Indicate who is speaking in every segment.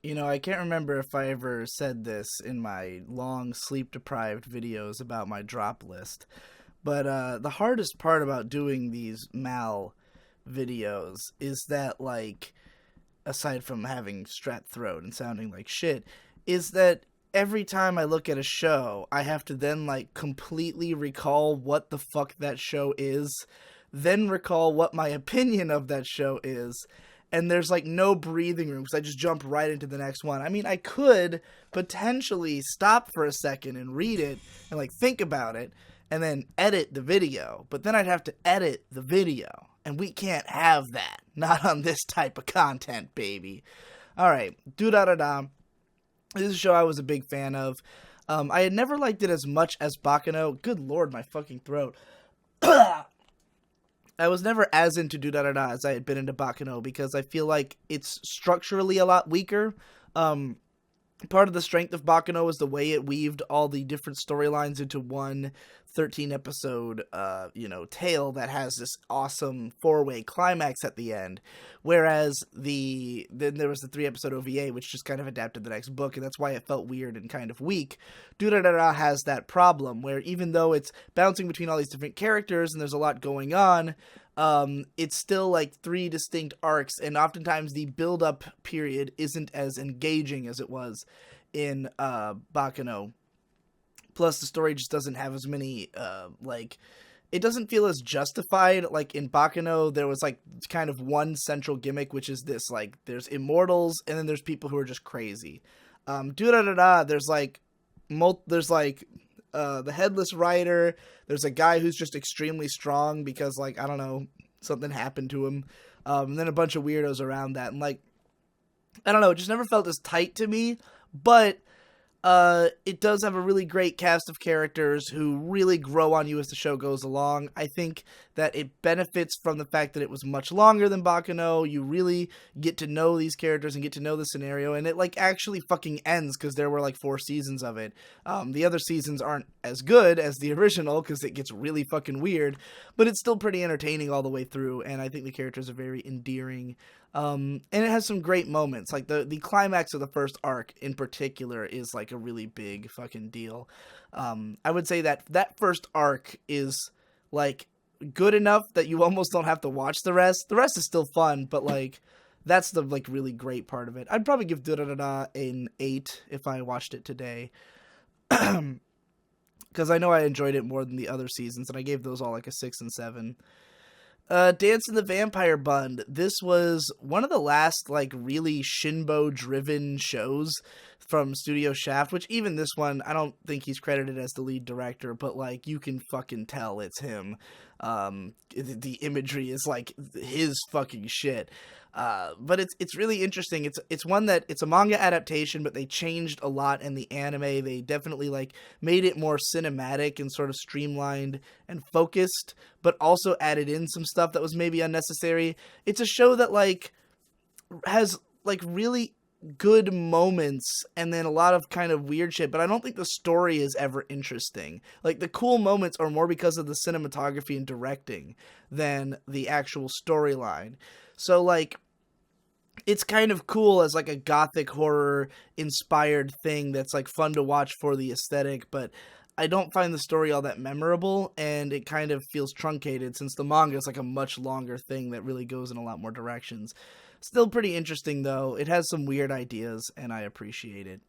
Speaker 1: I can't remember if I ever said this in my long sleep-deprived videos about my drop list, but the hardest part about doing these Mal videos is that, like, aside from having strep throat and sounding like shit, is that every time I look at a show, I have to then, like, completely recall what the fuck that show is, then recall what my opinion of that show is, and there's, like, no breathing room because I just jump right into the next one. I mean, I could potentially stop for a second and read it and, like, think about it and then edit the video, but then I'd have to edit the video, and we can't have that. Not on this type of content, baby. Alright, Do-Da-Da-Da. This is a show I was a big fan of. I had never liked it as much as Bakano. Good lord, my fucking throat. I was never as into Do-Da-Da-Da as I had been into Bakano because I feel like it's structurally a lot weaker. Part of the strength of Bakano is the way it weaved all the different storylines into one 13-episode, tale that has this awesome four-way climax at the end. Whereas then there was the 3-episode OVA, which just kind of adapted the next book, and that's why it felt weird and kind of weak. Do-Da-Da-Da has that problem, where even though it's bouncing between all these different characters and there's a lot going on, it's still like 3 distinct arcs, and oftentimes the build-up period isn't as engaging as it was in Bakano. Plus, the story just doesn't have as many, it doesn't feel as justified. Like, in Bakano, there was, like, kind of one central gimmick, which is this, like, there's immortals, and then there's people who are just crazy. Do-Da-Da-Da, there's the Headless Rider, there's a guy who's just extremely strong because, like, I don't know, something happened to him, and then a bunch of weirdos around that, and, like, I don't know, it just never felt as tight to me, but it does have a really great cast of characters who really grow on you as the show goes along. I think that it benefits from the fact that it was much longer than Bakano. You really get to know these characters and get to know the scenario, and it, like, actually fucking ends because there were, like, 4 seasons of it. The other seasons aren't as good as the original because it gets really fucking weird, but it's still pretty entertaining all the way through, and I think the characters are very endearing. And it has some great moments. Like, the climax of the first arc in particular is, like, a really big fucking deal. I would say that first arc is, like, good enough that you almost don't have to watch the rest. The rest is still fun, but, like, that's the, like, really great part of it. I'd probably give Da-Da-Da-Da an 8 if I watched it today. Because I know I enjoyed it more than the other seasons, and I gave those all, like, a 6 and 7. Dance in the Vampire Bund. This was one of the last, like, really Shinbo-driven shows from Studio Shaft, which even this one, I don't think he's credited as the lead director, but, like, you can fucking tell it's him. The imagery is, like, his fucking shit. But it's really interesting. It's one that, it's a manga adaptation, but they changed a lot in the anime. They definitely, like, made it more cinematic and sort of streamlined and focused, but also added in some stuff that was maybe unnecessary. It's a show that, like, has, like, really good moments and then a lot of kind of weird shit, but I don't think the story is ever interesting. Like, the cool moments are more because of the cinematography and directing than the actual storyline. So, like, it's kind of cool as, like, a gothic horror inspired thing that's, like, fun to watch for the aesthetic, but I don't find the story all that memorable, and it kind of feels truncated since the manga is, like, a much longer thing that really goes in a lot more directions. Still pretty interesting, though. It has some weird ideas, and I appreciate it.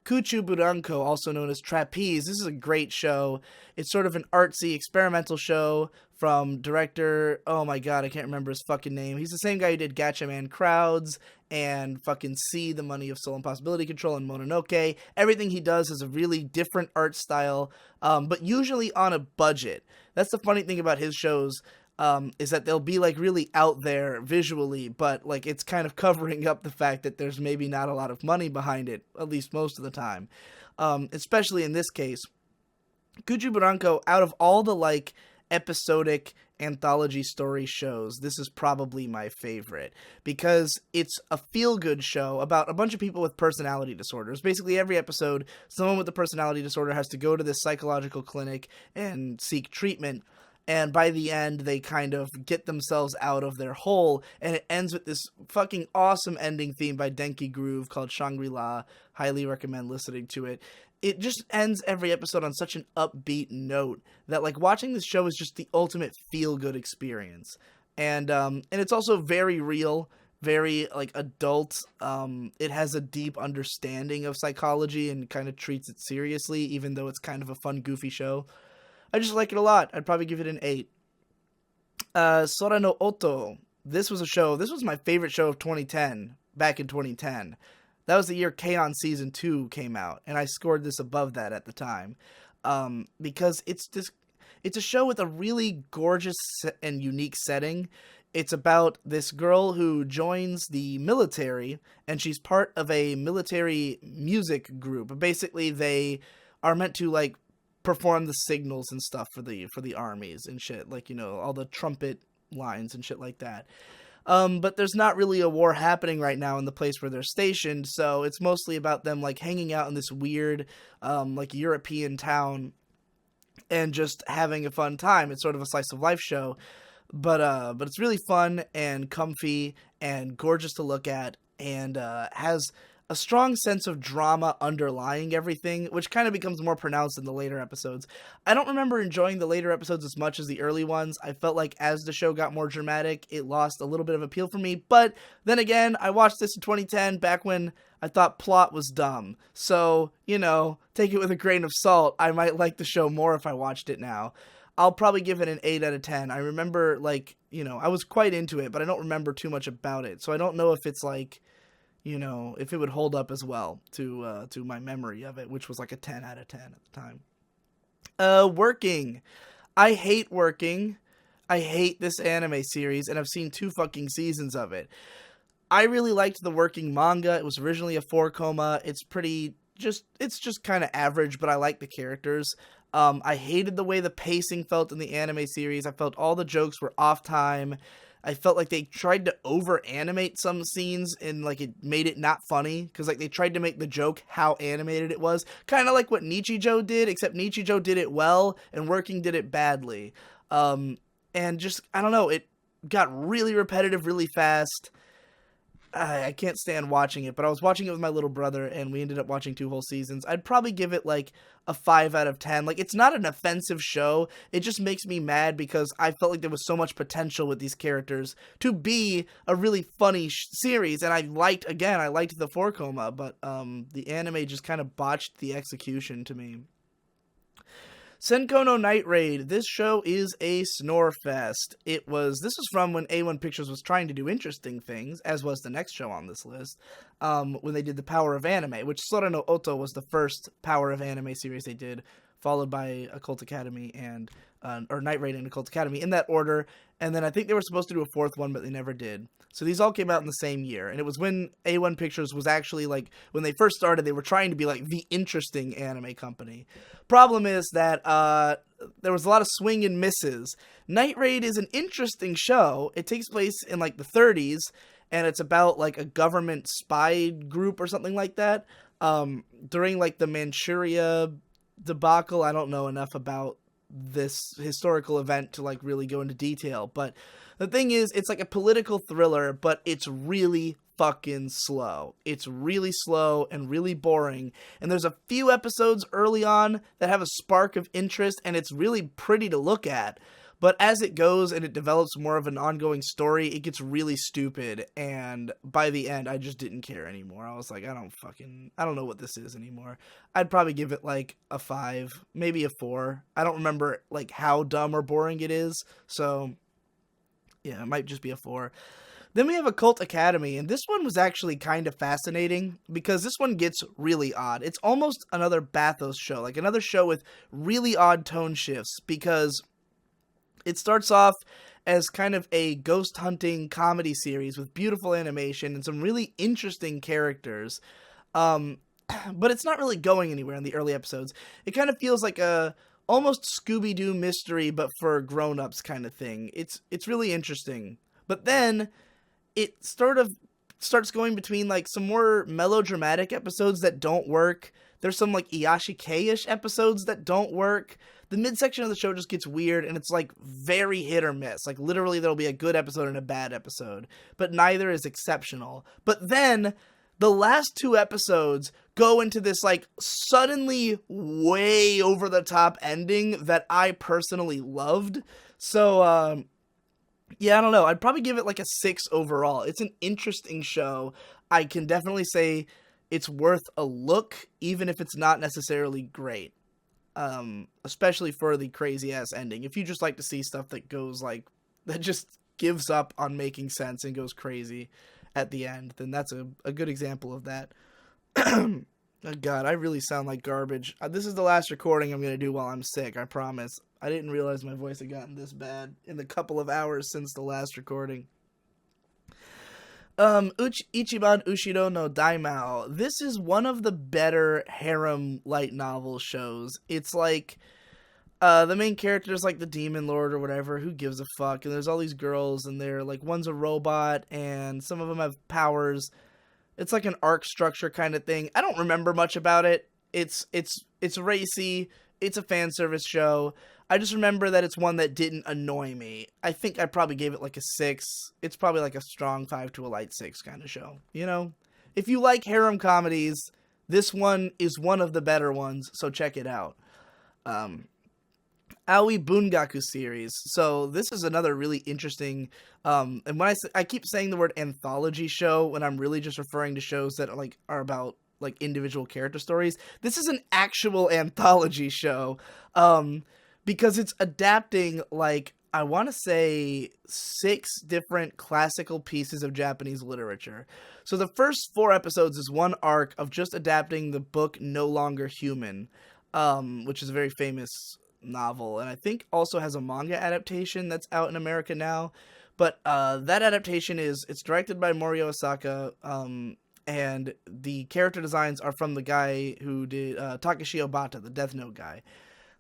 Speaker 1: Kuchu Buranko, also known as Trapeze. This is a great show. It's sort of an artsy, experimental show from director, oh my god, I can't remember his fucking name. He's the same guy who did Gatchaman Crowds and fucking See, The Money of Soul and Possibility Control, and Mononoke. Everything he does is a really different art style, but usually on a budget. That's the funny thing about his shows. Is that they'll be, like, really out there visually, but, like, it's kind of covering up the fact that there's maybe not a lot of money behind it, at least most of the time. Especially in this case. Kuju Buranko, out of all the, like, episodic anthology story shows, this is probably my favorite, because it's a feel-good show about a bunch of people with personality disorders. Basically, every episode, someone with a personality disorder has to go to this psychological clinic and seek treatment. and by the end they kind of get themselves out of their hole, and it ends with this fucking awesome ending theme by Denki Groove called Shangri-La. Highly recommend listening to it. It just ends every episode on such an upbeat note that, like, watching this show is just the ultimate feel-good experience. And it's also very real, very, like, adult. It has a deep understanding of psychology and kind of treats it seriously, even though it's kind of a fun, goofy show. I just like it a lot. I'd probably give it an 8. Sora no Oto. This was my favorite show of 2010, back in 2010. That was the year K-On! Season 2 came out, and I scored this above that at the time. Because it's a show with a really gorgeous and unique setting. It's about this girl who joins the military, and she's part of a military music group. Basically, they are meant to, like, perform the signals and stuff for the armies and shit, like, you know, all the trumpet lines and shit like that. But there's not really a war happening right now in the place where they're stationed, so it's mostly about them, like, hanging out in this weird, like, European town and just having a fun time. It's sort of a slice of life show, but it's really fun and comfy and gorgeous to look at, and has a strong sense of drama underlying everything, which kind of becomes more pronounced in the later episodes. I don't remember enjoying the later episodes as much as the early ones. I felt like as the show got more dramatic, it lost a little bit of appeal for me. But then again, I watched this in 2010, back when I thought plot was dumb. So, you know, take it with a grain of salt. I might like the show more if I watched it now. I'll probably give it an 8 out of 10. I remember, like, you know, I was quite into it, but I don't remember too much about it. So I don't know if it's like, you know, if it would hold up as well to my memory of it, which was like a 10 out of 10 at the time. Working. I hate Working. I hate this anime series, and I've seen 2 fucking seasons of it. I really liked the Working manga. It was originally a 4-koma. It's just kind of average, but I like the characters. I hated the way the pacing felt in the anime series. I felt all the jokes were off time. I felt like they tried to over-animate some scenes, and, like, it made it not funny, because, like, they tried to make the joke how animated it was. Kind of like what Nichijou did, except Nichijou did it well, and Working did it badly. And just, I don't know, it got really repetitive really fast. I can't stand watching it, but I was watching it with my little brother, and we ended up watching 2 whole seasons. I'd probably give it, like, a 5 out of 10. Like, it's not an offensive show. It just makes me mad because I felt like there was so much potential with these characters to be a really funny series, and I liked the 4-koma, but the anime just kind of botched the execution to me. Senko no Night Raid. This show is a snore fest. This was from when A1 Pictures was trying to do interesting things, as was the next show on this list, when they did The Power of Anime, which Sora no Oto was the first Power of Anime series they did, followed by Occult Academy and, or Night Raid and Occult Academy, in that order, and then I think they were supposed to do a 4th one, but they never did. So these all came out in the same year, and it was when A1 Pictures was actually, like, when they first started, they were trying to be, like, the interesting anime company. Problem is that there was a lot of swing and misses. Night Raid is an interesting show. It takes place in, like, the 30s, and it's about, like, a government spy group or something like that. During, like, the Manchuria debacle, I don't know enough about this historical event to, like, really go into detail, but the thing is, it's like a political thriller, but it's really fucking slow. It's really slow and really boring, and there's a few episodes early on that have a spark of interest, and it's really pretty to look at, but as it goes and it develops more of an ongoing story, it gets really stupid, and by the end, I just didn't care anymore. I was like, I don't know what this is anymore. I'd probably give it, like, a 5, maybe a 4. I don't remember, like, how dumb or boring it is, so yeah, it might just be a 4. Then we have Occult Academy, and this one was actually kind of fascinating, because this one gets really odd. It's almost another Bathos show, like another show with really odd tone shifts, because it starts off as kind of a ghost hunting comedy series with beautiful animation and some really interesting characters, but it's not really going anywhere in the early episodes. It kind of feels like a almost Scooby-Doo mystery, but for grown-ups kind of thing. It's really interesting. But then it sort of starts going between like some more melodramatic episodes that don't work. There's some like Iyashikei-ish episodes that don't work. The midsection of the show just gets weird, and it's like very hit or miss. Like literally there'll be a good episode and a bad episode, but neither is exceptional. But then the last two episodes go into this like suddenly way over the top ending that I personally loved. So yeah, I don't know. I'd probably give it like a 6 overall. It's an interesting show. I can definitely say it's worth a look, even if it's not necessarily great. Especially for the crazy ass ending. If you just like to see stuff that goes like, that just gives up on making sense and goes crazy at the end, then that's a good example of that. Oh God, I really sound like garbage. This is the last recording I'm going to do while I'm sick, I promise. I didn't realize my voice had gotten this bad in the couple of hours since the last recording. Ichiban Ushiro no Daimao. This is one of the better harem light novel shows. It's like, the main character is like the demon lord or whatever, who gives a fuck, and there's all these girls, and they're like, one's a robot, and some of them have powers. It's like an arc structure kind of thing. I don't remember much about it. It's racy. It's a fan service show. I just remember that it's one that didn't annoy me. I think I probably gave it like a 6. It's probably like a strong 5 to a light 6 kind of show. You know? If you like harem comedies, this one is one of the better ones, so check it out. Aoi Bungaku series. So this is another really interesting, and when I keep saying the word anthology show when I'm really just referring to shows that are about like individual character stories. This is an actual anthology show, because it's adapting like, I want to say 6 different classical pieces of Japanese literature. So the first 4 episodes is one arc of just adapting the book No Longer Human, which is a very famous novel, and I think also has a manga adaptation that's out in America now. But that adaptation it's directed by Morio Osaka, and the character designs are from the guy who did Takeshi Obata, the Death Note guy.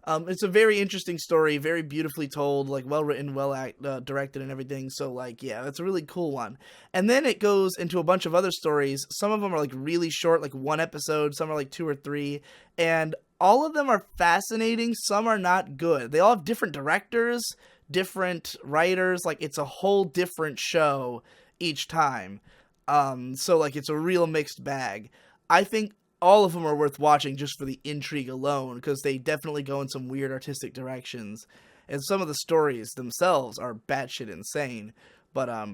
Speaker 1: It's a very interesting story, very beautifully told, like well written, well directed and everything. So like, yeah, that's a really cool one. And then it goes into a bunch of other stories. Some of them are like really short, like 1 episode. Some are like 2 or 3. And all of them are fascinating. Some are not good. They all have different directors, different writers. Like it's a whole different show each time. So like it's a real mixed bag. I think all of them are worth watching just for the intrigue alone, because they definitely go in some weird artistic directions, and some of the stories themselves are batshit insane. But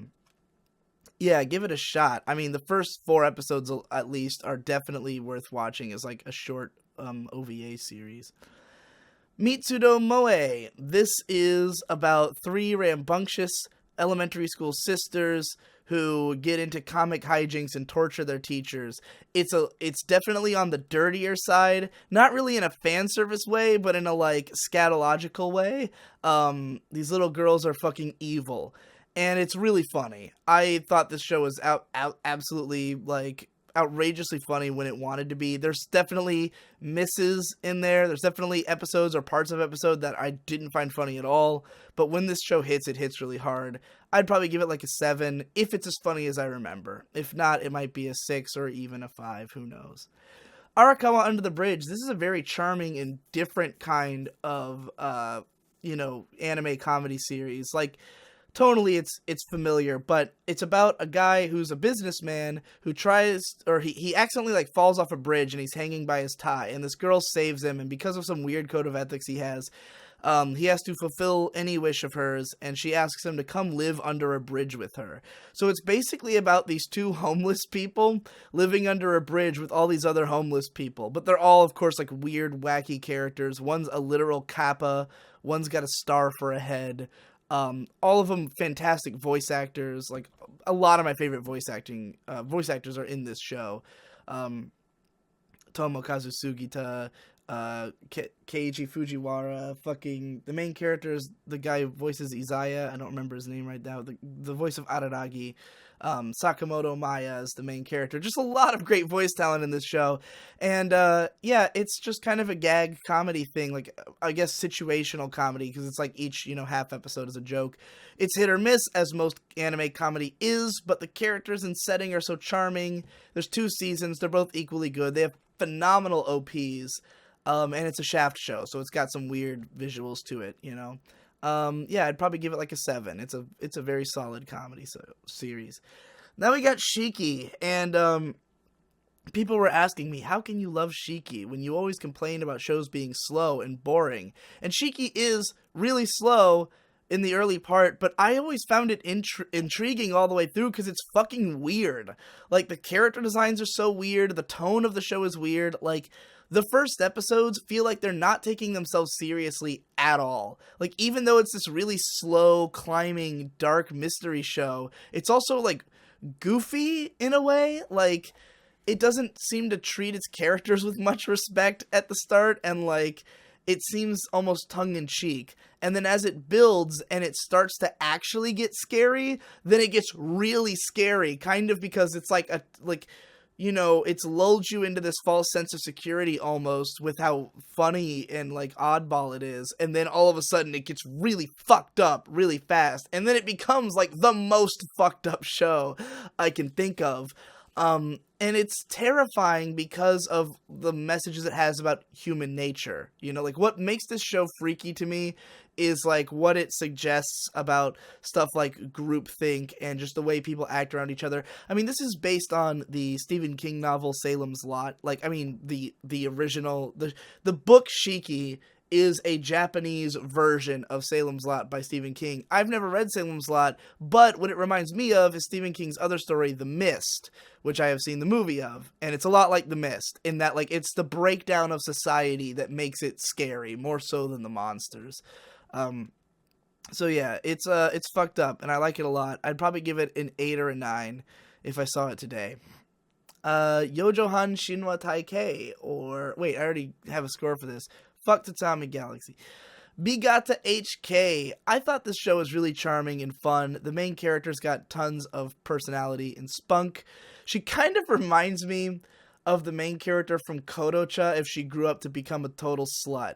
Speaker 1: yeah, give it a shot. I mean, the first 4 episodes at least are definitely worth watching as like a short OVA series. Mitsudo Moe. This is about 3 rambunctious elementary school sisters who get into comic hijinks and torture their teachers. It's definitely on the dirtier side, not really in a fan service way, but in a like scatological way. These little girls are fucking evil, and it's really funny. I thought this show was absolutely like outrageously funny when it wanted to be. There's definitely misses in there. There's definitely episodes or parts of episode that I didn't find funny at all. But when this show hits, it hits really hard. I'd probably give it like a 7 if it's as funny as I remember. If not, it might be a 6 or even a 5. Who knows? Arakawa Under the Bridge. This is a very charming and different kind of, anime comedy series. Like, tonally it's familiar, but it's about a guy who's a businessman who he accidentally like falls off a bridge and he's hanging by his tie, and this girl saves him, and because of some weird code of ethics he has to fulfill any wish of hers, and she asks him to come live under a bridge with her. So it's basically about these 2 homeless people living under a bridge with all these other homeless people, but they're all of course like weird wacky characters. One's a literal kappa, one's got a star for a head. All of them fantastic voice actors. Like a lot of my favorite voice actors are in this show. Tomokazu Sugita, Keiji Fujiwara, fucking the main character is the guy who voices Izaya. I don't remember his name right now. The voice of Araragi. Sakamoto Maya is the main character. Just a lot of great voice talent in this show. And yeah, it's just kind of a gag comedy thing, like I guess situational comedy, because it's like each, half episode is a joke. It's hit or miss, as most anime comedy is, but the characters and setting are so charming. There's 2 seasons. They're both equally good. They have phenomenal OPs. And it's a Shaft show, so it's got some weird visuals to it, Yeah, I'd probably give it like a 7. It's a very solid comedy series. Now we got Shiki, and people were asking me, how can you love Shiki when you always complain about shows being slow and boring? And Shiki is really slow in the early part, but I always found it intriguing all the way through because it's fucking weird. Like, the character designs are so weird, the tone of the show is weird, like, the first episodes feel like they're not taking themselves seriously at all. Like, even though it's this really slow, climbing, dark mystery show, it's also, like, goofy in a way. Like, it doesn't seem to treat its characters with much respect at the start, and, like, it seems almost tongue-in-cheek. And then as it builds and it starts to actually get scary, then it gets really scary, kind of because it's it's lulled you into this false sense of security almost with how funny and, like, oddball it is. And then all of a sudden it gets really fucked up really fast. And then it becomes, like, the most fucked up show I can think of. And it's terrifying because of the messages it has about human nature. Like, what makes this show freaky to me is, like, what it suggests about stuff like groupthink and just the way people act around each other. I mean, this is based on the Stephen King novel Salem's Lot. Like, I mean, the original, the book Shiki is a Japanese version of Salem's Lot by Stephen King. I've never read Salem's Lot, but what it reminds me of is Stephen King's other story, The Mist, which I have seen the movie of, and it's a lot like The Mist, in that, like, it's the breakdown of society that makes it scary, more so than the monsters. So yeah, it's fucked up, and I like it a lot. I'd probably give it an 8 or a 9 if I saw it today. Yojohan Shinwa Taikei, or, wait, I already have a score for this. Fuck Tatami Galaxy. Bigata HK. I thought this show was really charming and fun. The main character's got tons of personality and spunk. She kind of reminds me of the main character from Kodocha if she grew up to become a total slut.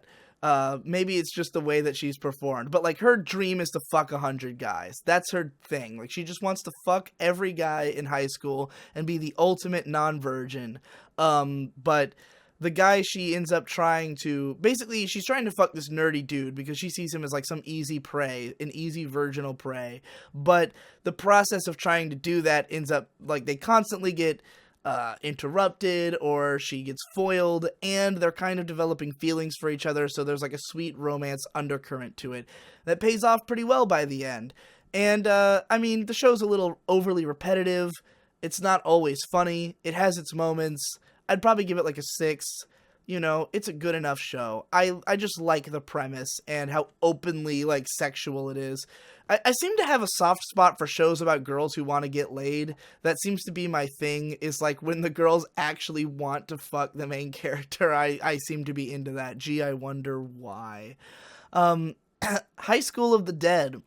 Speaker 1: Maybe it's just the way that she's performed, but, like, her dream is to fuck 100 guys. That's her thing. Like, she just wants to fuck every guy in high school and be the ultimate non-virgin. But the guy she ends up trying to, basically, she's trying to fuck this nerdy dude because she sees him as, like, some easy prey, an easy virginal prey. But the process of trying to do that ends up, like, they constantly get interrupted, or she gets foiled, and they're kind of developing feelings for each other, so there's, like, a sweet romance undercurrent to it that pays off pretty well by the end. And, I mean, the show's a little overly repetitive. It's not always funny. It has its moments. I'd probably give it, like, a 6. It's a good enough show. I just like the premise and how openly, like, sexual it is. I seem to have a soft spot for shows about girls who want to get laid. That seems to be my thing, is, like, when the girls actually want to fuck the main character, I seem to be into that. Gee, I wonder why. High School of the Dead.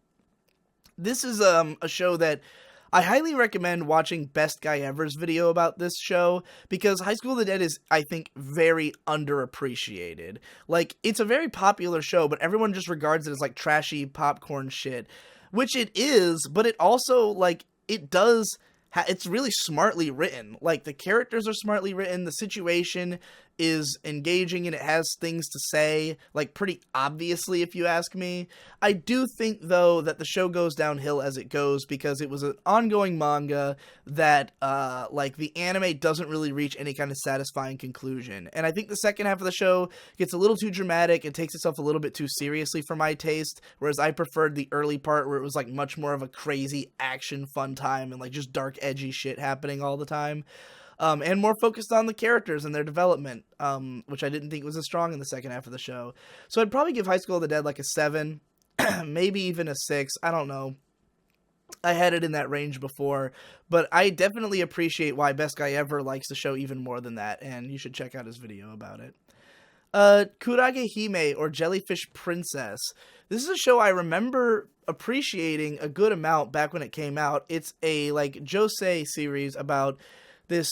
Speaker 1: This is a show that I highly recommend watching Best Guy Ever's video about this show, because High School of the Dead is, I think, very underappreciated. Like, it's a very popular show, but everyone just regards it as, like, trashy popcorn shit, which it is, but it also, like, it does, it's really smartly written. Like, the characters are smartly written, the situation is engaging, and it has things to say, like, pretty obviously, if you ask me. I do think, though, that the show goes downhill as it goes, because it was an ongoing manga that, like, the anime doesn't really reach any kind of satisfying conclusion. And I think the second half of the show gets a little too dramatic and takes itself a little bit too seriously for my taste, whereas I preferred the early part where it was, like, much more of a crazy action fun time and, like, just dark, edgy shit happening all the time. And more focused on the characters and their development, which I didn't think was as strong in the second half of the show. So I'd probably give High School of the Dead, like, a 7, maybe even a 6, I don't know. I had it in that range before, but I definitely appreciate why Best Guy Ever likes the show even more than that, and you should check out his video about it. Kurage Hime, or Jellyfish Princess. This is a show I remember appreciating a good amount back when it came out. It's a like josei series about this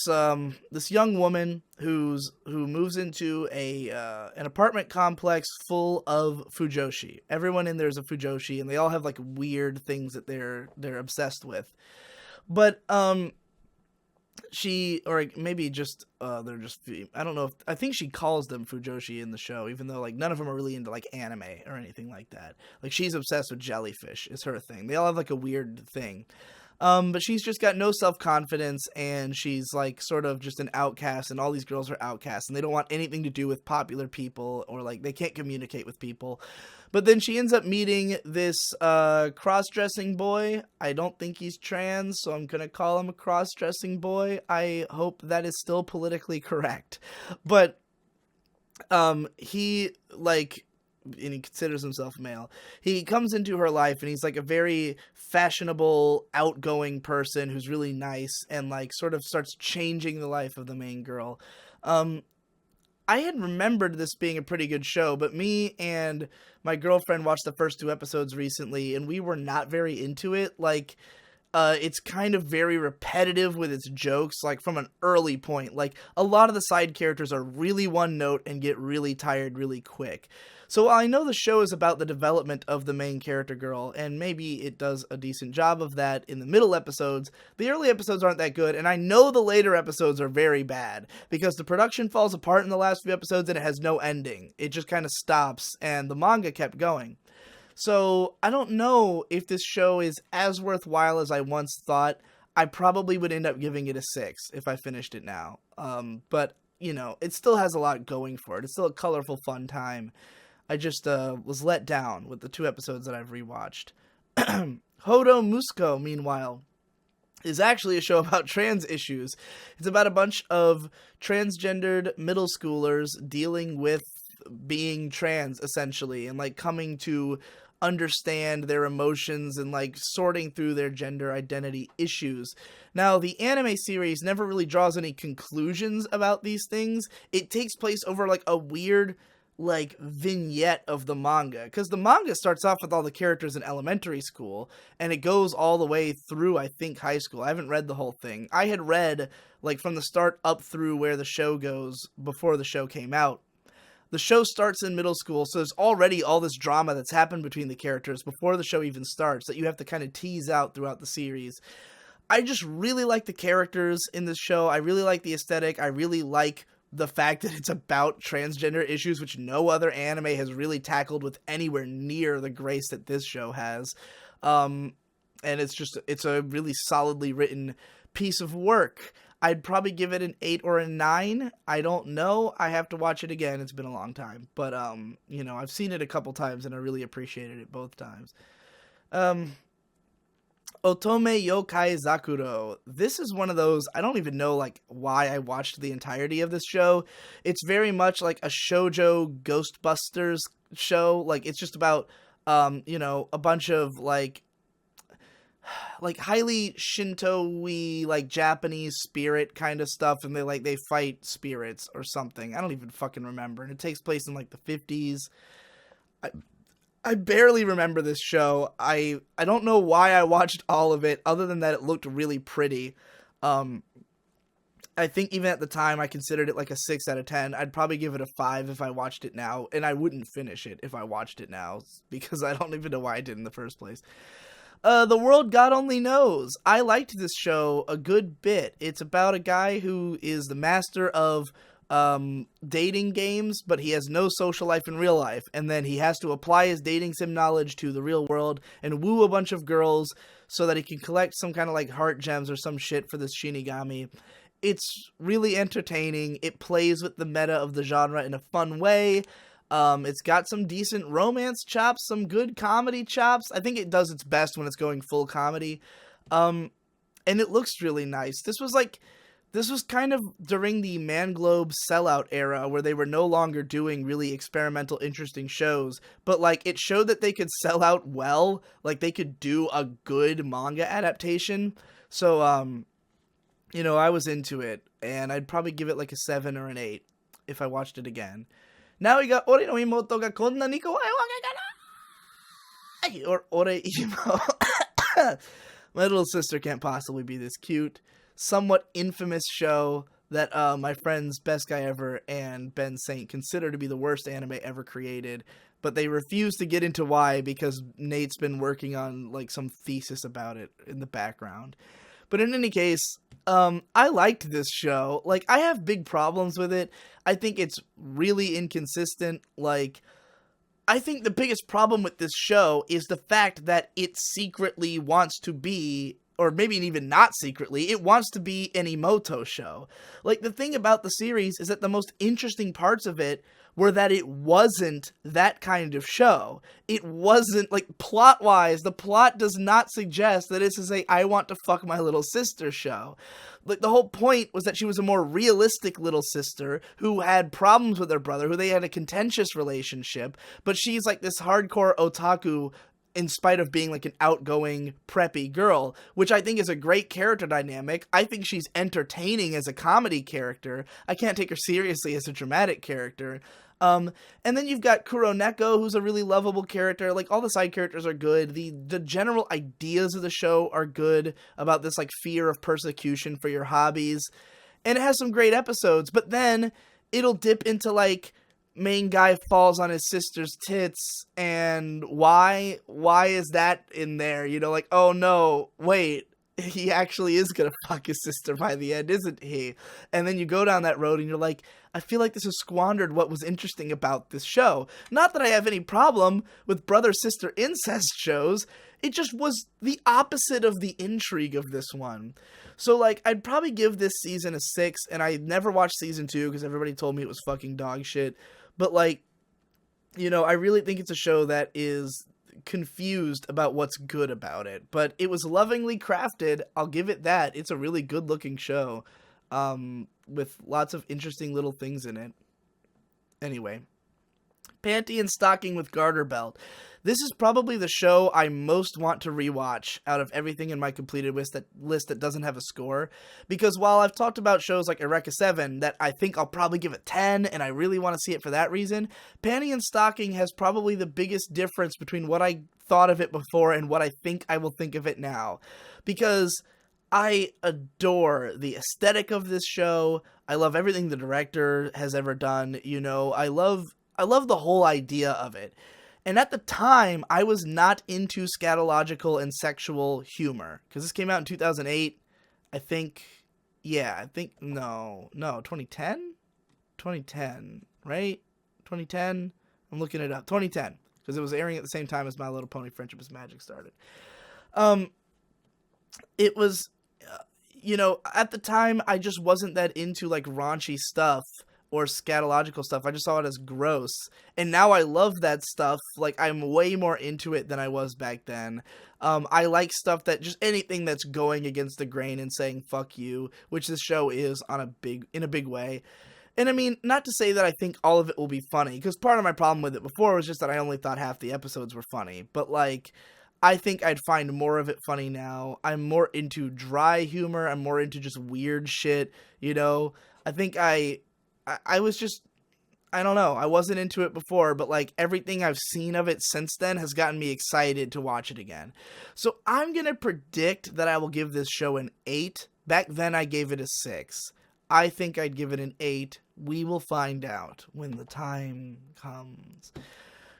Speaker 1: young woman who moves into a an apartment complex full of fujoshi. Everyone in there is a fujoshi, and they all have like weird things that they're obsessed with. But she, or maybe just they're just, I don't know if, I think she calls them fujoshi in the show, even though like none of them are really into like anime or anything like that. Like she's obsessed with jellyfish, is her thing. They all have like a weird thing. But she's just got no self-confidence, and she's like sort of just an outcast, and all these girls are outcasts, and they don't want anything to do with popular people, or like they can't communicate with people. But then she ends up meeting this cross-dressing boy. I don't think he's trans, so I'm gonna call him a cross-dressing boy. I hope that is still politically correct. But he like, and he considers himself male. He comes into her life, and he's like a very fashionable, outgoing person who's really nice, and like sort of starts changing the life of the main girl. I had remembered this being a pretty good show, but me and my girlfriend watched the first 2 episodes recently, and we were not very into it. Like, it's kind of very repetitive with its jokes, like from an early point. Like, a lot of the side characters are really one note and get really tired really quick. So while I know the show is about the development of the main character girl, and maybe it does a decent job of that in the middle episodes, the early episodes aren't that good, and I know the later episodes are very bad, because the production falls apart in the last few episodes and it has no ending. It just kind of stops, and the manga kept going. So I don't know if this show is as worthwhile as I once thought. I probably would end up giving it a 6 if I finished it now. But, you know, it still has a lot going for it. It's still a colorful, fun time. I just was let down with the 2 episodes that I've rewatched. Hodo Musco, meanwhile, is actually a show about trans issues. It's about a bunch of transgendered middle schoolers dealing with being trans, essentially, and like coming to understand their emotions and like sorting through their gender identity issues. Now, the anime series never really draws any conclusions about these things. It takes place over like a weird like vignette of the manga, because the manga starts off with all the characters in elementary school, and it goes all the way through, I think, high school. I haven't read the whole thing. I had read like from the start up through where the show goes before the show came out. The show starts in middle school, so there's already all this drama that's happened between the characters before the show even starts that you have to kind of tease out throughout the series. I just really like the characters in this show. I really like the aesthetic. I really like the fact that it's about transgender issues, which no other anime has really tackled with anywhere near the grace that this show has. And it's a really solidly written piece of work. I'd probably give it an 8 or a 9. I don't know. I have to watch it again. It's been a long time. But, you know, I've seen it a couple times, and I really appreciated it both times. Otome Yokai Zakuro. This is one of those, I don't even know like why I watched the entirety of this show. It's very much like a shoujo Ghostbusters show. Like it's just about you know, a bunch of like highly Shinto-y, like Japanese spirit kind of stuff, and they fight spirits or something. I don't even fucking remember. And it takes place in like the 50s. I barely remember this show. I don't know why I watched all of it, other than that it looked really pretty. I think even at the time I considered it like a 6 out of 10. I'd probably give it a 5 if I watched it now, and I wouldn't finish it if I watched it now, because I don't even know why I did in the first place. The World God Only Knows. I liked this show a good bit. It's about a guy who is the master of dating games, but he has no social life in real life, and then he has to apply his dating sim knowledge to the real world and woo a bunch of girls so that he can collect some kind of like heart gems or some shit for this Shinigami. It's really entertaining. It plays with the meta of the genre in a fun way. It's got some decent romance chops, some good comedy chops. I think it does its best when it's going full comedy. And it looks really nice. This was kind of during the Manglobe sellout era, where they were no longer doing really experimental, interesting shows, but like it showed that they could sell out well, like they could do a good manga adaptation. So, you know, I was into it, and I'd probably give it like a 7 or an 8 if I watched it again. Now we got Ore no imoto ga konna ni kawaii wake ga nai! Or Ore imo. My little sister can't possibly be this cute. Somewhat infamous show that my friends Best Guy Ever and Ben Saint consider to be the worst anime ever created, but they refuse to get into why because Nate's been working on like some thesis about it in the background. But in any case, I liked this show. Like, I have big problems with it. I think it's really inconsistent. Like, I think the biggest problem with this show is the fact that it secretly wants to be, or maybe even not secretly, it wants to be an Emoto show. Like, the thing about the series is that the most interesting parts of it were that it wasn't that kind of show. It wasn't, like, plot-wise, the plot does not suggest that it's a I want to fuck my little sister show. Like, the whole point was that she was a more realistic little sister who had problems with her brother, who they had a contentious relationship, but she's like this hardcore otaku in spite of being like an outgoing, preppy girl, which I think is a great character dynamic. I think she's entertaining as a comedy character. I can't take her seriously as a dramatic character. And then you've got Kuroneko, who's a really lovable character. Like, all the side characters are good. The general ideas of the show are good about this, like, fear of persecution for your hobbies. And it has some great episodes, but then it'll dip into, like, main guy falls on his sister's tits, and why is that in there? You know, like, oh no, wait, he actually is gonna fuck his sister by the end, isn't he? And then you go down that road and you're like, I feel like this has squandered what was interesting about this show. Not that I have any problem with brother-sister incest shows, it just was the opposite of the intrigue of this one. So, like, I'd probably give this season a 6, and I never watched season 2 because everybody told me it was fucking dog shit. But, like, you know, I really think it's a show that is confused about what's good about it. But it was lovingly crafted, I'll give it that. It's a really good-looking show, with lots of interesting little things in it. Anyway, Panty and Stocking with Garter Belt. This is probably the show I most want to rewatch out of everything in my completed list that doesn't have a score. Because while I've talked about shows like Eureka 7 that I think I'll probably give it 10 and I really want to see it for that reason, Panty and Stocking has probably the biggest difference between what I thought of it before and what I think I will think of it now. Because I adore the aesthetic of this show. I love everything the director has ever done. You know, I love the whole idea of it. And at the time, I was not into scatological and sexual humor. Because this came out in 2008. I think, 2010? 2010, right? 2010? I'm looking it up. 2010. Because it was airing at the same time as My Little Pony Friendship is Magic started. It was, you know, at the time, I just wasn't that into, like, raunchy stuff or scatological stuff. I just saw it as gross. And now I love that stuff. Like, I'm way more into it than I was back then. I like stuff that just anything that's going against the grain and saying fuck you, which this show is in a big way. And I mean, not to say that I think all of it will be funny, because part of my problem with it before was just that I only thought half the episodes were funny. But, like, I think I'd find more of it funny now. I'm more into dry humor. I'm more into just weird shit, you know? I think I was just, I don't know, I wasn't into it before, but, like, everything I've seen of it since then has gotten me excited to watch it again. So I'm gonna predict that I will give this show an 8. Back then I gave it a 6. I think I'd give it an 8. We will find out when the time comes.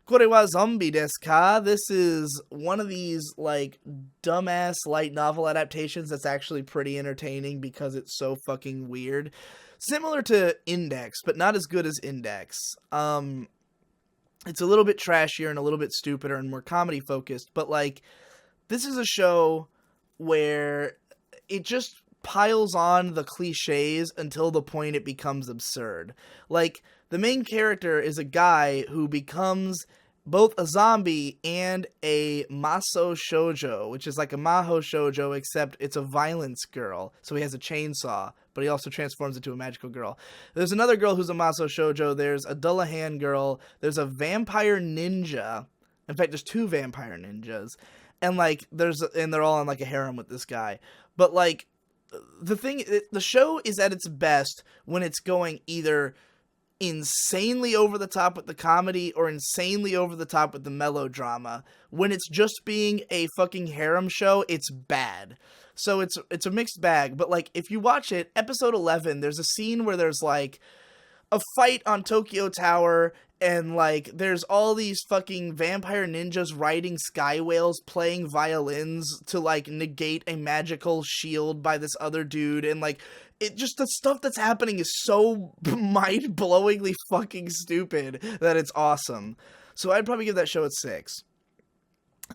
Speaker 1: Kore wa zombie desu ka? This is one of these, like, dumbass light novel adaptations that's actually pretty entertaining because it's so fucking weird. Similar to Index, but not as good as Index. It's a little bit trashier and a little bit stupider and more comedy focused, but, like, this is a show where it just piles on the cliches until the point it becomes absurd. Like, the main character is a guy who becomes both a zombie and a maso shoujo, which is like a maho shoujo, except it's a violence girl. So he has a chainsaw, but he also transforms into a magical girl. There's another girl who's a maso shoujo. There's a Dullahan girl. There's a vampire ninja. In fact, there's 2 vampire ninjas. And, like, they're all on, like, a harem with this guy. But, like, the show is at its best when it's going either insanely over the top with the comedy or insanely over the top with the melodrama. When it's just being a fucking harem show, it's bad. So it's a mixed bag, but like if you watch it, episode 11, there's a scene where there's like a fight on Tokyo Tower, and like there's all these fucking vampire ninjas riding sky whales playing violins to like negate a magical shield by this other dude, and like it just, the stuff that's happening is so mind-blowingly fucking stupid that it's awesome. So I'd probably give that show a 6.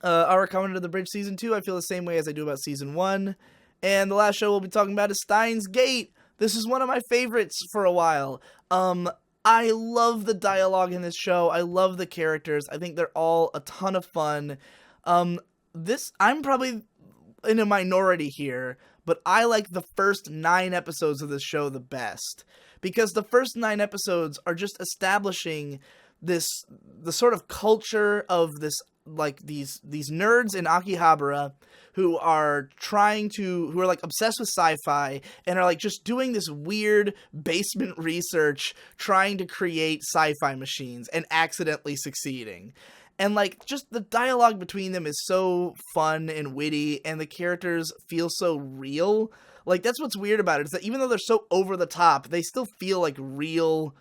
Speaker 1: Our comment to the Bridge season 2, I feel the same way as I do about season 1. And the last show we'll be talking about is Steins Gate. This is one of my favorites for a while. I love the dialogue in this show. I love the characters. I think they're all a ton of fun. I'm probably in a minority here, but I like the first 9 episodes of this show the best. Because the first 9 episodes are just establishing the sort of culture of this, like these nerds in Akihabara who are like obsessed with sci-fi and are like just doing this weird basement research trying to create sci-fi machines and accidentally succeeding. And like just the dialogue between them is so fun and witty, and the characters feel so real. Like that's what's weird about it, is that even though they're so over the top, they still feel like real,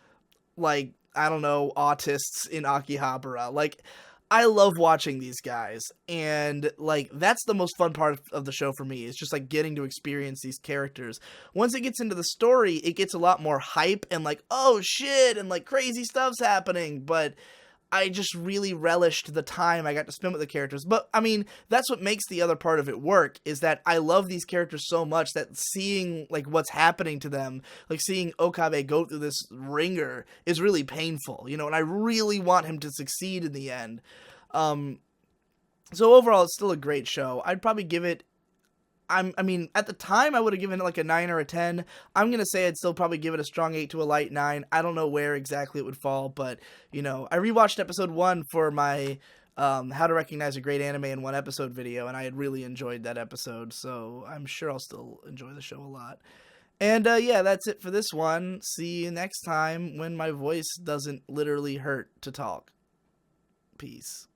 Speaker 1: like, I don't know, autists in Akihabara. Like, I love watching these guys, and like that's the most fun part of the show for me, is just like getting to experience these characters. Once it gets into the story, it gets a lot more hype and like, oh shit, and like crazy stuff's happening, but I just really relished the time I got to spend with the characters. But I mean, that's what makes the other part of it work, is that I love these characters so much that seeing like what's happening to them, like seeing Okabe go through this ringer, is really painful, you know, and I really want him to succeed in the end. So overall, it's still a great show. I'd probably give it, I mean, at the time, I would have given it like a 9 or a 10. I'm going to say I'd still probably give it a strong 8 to a light 9. I don't know where exactly it would fall, but, you know, I rewatched episode 1 for my How to Recognize a Great Anime in One Episode video, and I had really enjoyed that episode, so I'm sure I'll still enjoy the show a lot. And, yeah, that's it for this one. See you next time when my voice doesn't literally hurt to talk. Peace.